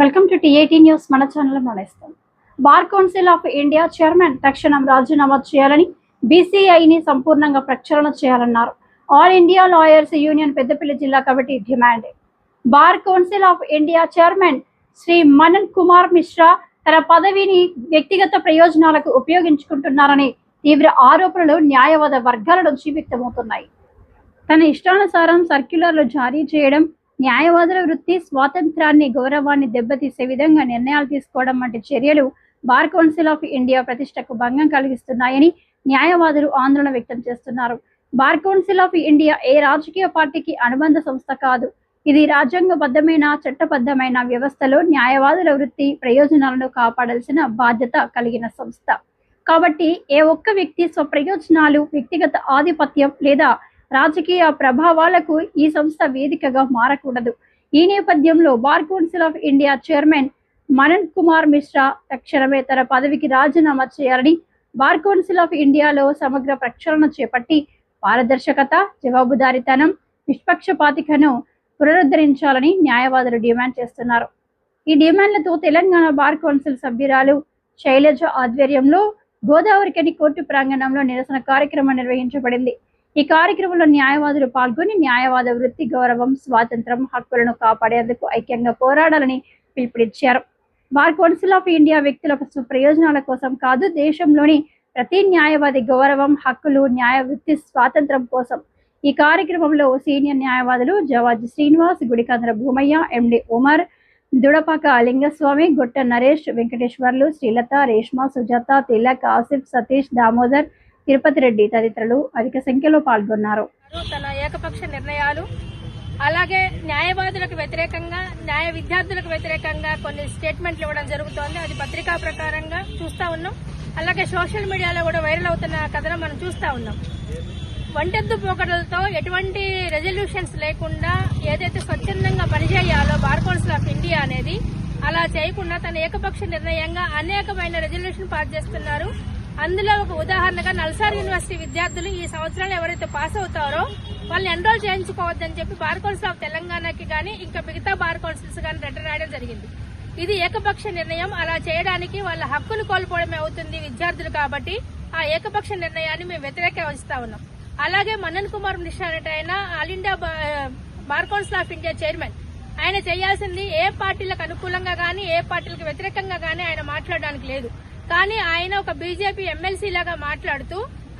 Welcome to టీ18 news. మన channel నడుస్తాం. Bar council of India chairman తక్షణం రాజీనామా చేయాలని బీసీఐని సంపూర్ణంగా ప్రక్షాళన చేయాలన్నారు. All India lawyers union Peddapalli జిల్లా committee demand. Bar council of India chairman Shri Manan Kumar Mishra తన పదవిని వ్యక్తిగత ప్రయోజనాలకు ఉపయోగించుకుంటున్నారని తీవ్ర ఆరోపణలు న్యాయవాద వర్గాల నుంచి వ్యక్తమవుతున్నాయి. తన ఇష్టానుసారం సర్క్యులర్లు జారీ చేయడం, న్యాయవాదుల వృత్తి స్వాతంత్రాన్ని, గౌరవాన్ని దెబ్బతీసే విధంగా నిర్ణయాలు తీసుకోవడం వంటి చర్యలు బార్ కౌన్సిల్ ఆఫ్ ఇండియా ప్రతిష్టకు భంగం కలిగిస్తున్నాయని న్యాయవాదులు ఆందోళన వ్యక్తం చేస్తున్నారు. బార్ కౌన్సిల్ ఆఫ్ ఇండియా ఏ రాజకీయ పార్టీకి అనుబంధ సంస్థ కాదు. ఇది రాజ్యాంగబద్ధమైన, చట్టబద్ధమైన వ్యవస్థలో న్యాయవాదుల వృత్తి ప్రయోజనాలను కాపాడాల్సిన బాధ్యత కలిగిన సంస్థ. కాబట్టి ఏ ఒక్క వ్యక్తి స్వప్రయోజనాలు, వ్యక్తిగత ఆధిపత్యం లేదా రాజకీయ ప్రభావాలకు ఈ సంస్థ వేదికగా మారకూడదు. ఈ నేపథ్యంలో bar council of India chairman Manan Kumar Mishra తక్షణమే తన పదవికి రాజీనామా చేయాలని, బార్ కౌన్సిల్ ఆఫ్ ఇండియాలో సమగ్ర ప్రక్షాళన చేపట్టి పారదర్శకత, జవాబుదారీతనం, నిష్పక్షపాతికను పునరుద్ధరించాలని న్యాయవాదులు డిమాండ్ చేస్తున్నారు. ఈ డిమాండ్లతో తెలంగాణ బార్ కౌన్సిల్ సభ్యురాలు శైలజ ఆధ్వర్యంలో గోదావరికని కోర్టు ప్రాంగణంలో నిరసన కార్యక్రమం నిర్వహించబడింది. ఈ కార్యక్రమంలో న్యాయవాదులు పాల్గొని న్యాయవాద వృత్తి గౌరవం, స్వాతంత్రం, హక్కులను కాపాడేందుకు ఐక్యంగా పోరాడాలని పిలుపునిచ్చారు. బార్ కౌన్సిల్ ఆఫ్ ఇండియా వ్యక్తుల ప్రయోజనాల కోసం కాదు, దేశంలోని ప్రతి న్యాయవాది గౌరవం, హక్కులు, న్యాయ వృత్తి స్వాతంత్రం కోసం. ఈ కార్యక్రమంలో సీనియర్ న్యాయవాదులు జవాజి శ్రీనివాస్, గుడికంద్ర భూమయ్య, ఎండి ఉమర్, దుడపాక లింగస్వామి, గొట్ట నరేష్, వెంకటేశ్వర్లు, శ్రీలత, రేష్మ, సుజాత, తిలక్, ఆసిఫ్, సతీష్, దామోదర్, తిరుపతి రెడ్డి తదితరులు అధిక సంఖ్యలో పాల్గొన్నారు. తన ఏకపక్ష నిర్ణయాలు, అలాగే న్యాయవాదులకు వ్యతిరేకంగా, న్యాయ విద్యార్థులకు వ్యతిరేకంగా కొన్ని స్టేట్మెంట్లు ఇవ్వడం జరుగుతోంది. అది పత్రికా ప్రకారంగా చూస్తా ఉన్నాం. అలాగే సోషల్ మీడియాలో కూడా వైరల్ అవుతున్న కథను మనం చూస్తా ఉన్నాం. ఒంటెద్దు పోకడలతో ఎటువంటి రెజల్యూషన్స్ లేకుండా ఏదైతే స్వచ్ఛందంగా పనిచేయాలో బార్ కౌన్సిల్ ఆఫ్ ఇండియా అనేది అలా చేయకుండా తన ఏకపక్ష నిర్ణయంగా అనేకమైన రెజల్యూషన్ పాస్ చేస్తున్నారు. అందులో ఒక ఉదాహరణగా నల్సార్ యూనివర్సిటీ విద్యార్థులు ఈ సంవత్సరాలు ఎవరైతే పాస్ అవుతారో వాళ్ళని ఎన్రోల్ చేయించుకోవద్దని చెప్పి బార్ కౌన్సిల్ ఆఫ్ తెలంగాణకి కానీ ఇంకా మిగతా బార్ కౌన్సిల్స్ కానీ లెటర్ రాయడం జరిగింది. ఇది ఏకపక్ష నిర్ణయం. అలా చేయడానికి వాళ్ళ హక్కును కోల్పోవడమే అవుతుంది విద్యార్థులు. కాబట్టి ఆ ఏకపక్ష నిర్ణయాన్ని మేము వ్యతిరేకిస్తా ఉన్నాం. అలాగే మనన్ కుమార్ మిశ్రా అనే ఆయన all India bar council of India chairman. ఆయన చేయాల్సింది ఏ పార్టీలకు అనుకూలంగా కానీ ఏ పార్టీలకు వ్యతిరేకంగా కానీ ఆయన మాట్లాడడానికి లేదు. కానీ ఆయన ఒక బీజేపీ ఎమ్మెల్సీ లాగా మాట్లాడుతూ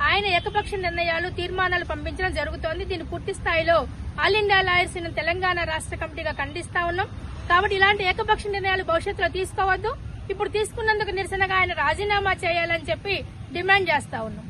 ఆయన ఏకపక్ష నిర్ణయాలు, తీర్మానాలు పంపించడం జరుగుతోంది. దీన్ని పూర్తి స్థాయిలో ఆల్ ఇండియా లాయర్స్ తెలంగాణ రాష్ట్ర కమిటీగా ఖండిస్తా ఉన్నాం. కాబట్టి ఇలాంటి ఏకపక్ష నిర్ణయాలు భవిష్యత్తులో తీసుకోవద్దు. ఇప్పుడు తీసుకున్నందుకు నిరసనగా ఆయన రాజీనామా చేయాలని చెప్పి డిమాండ్ చేస్తా ఉన్నాం.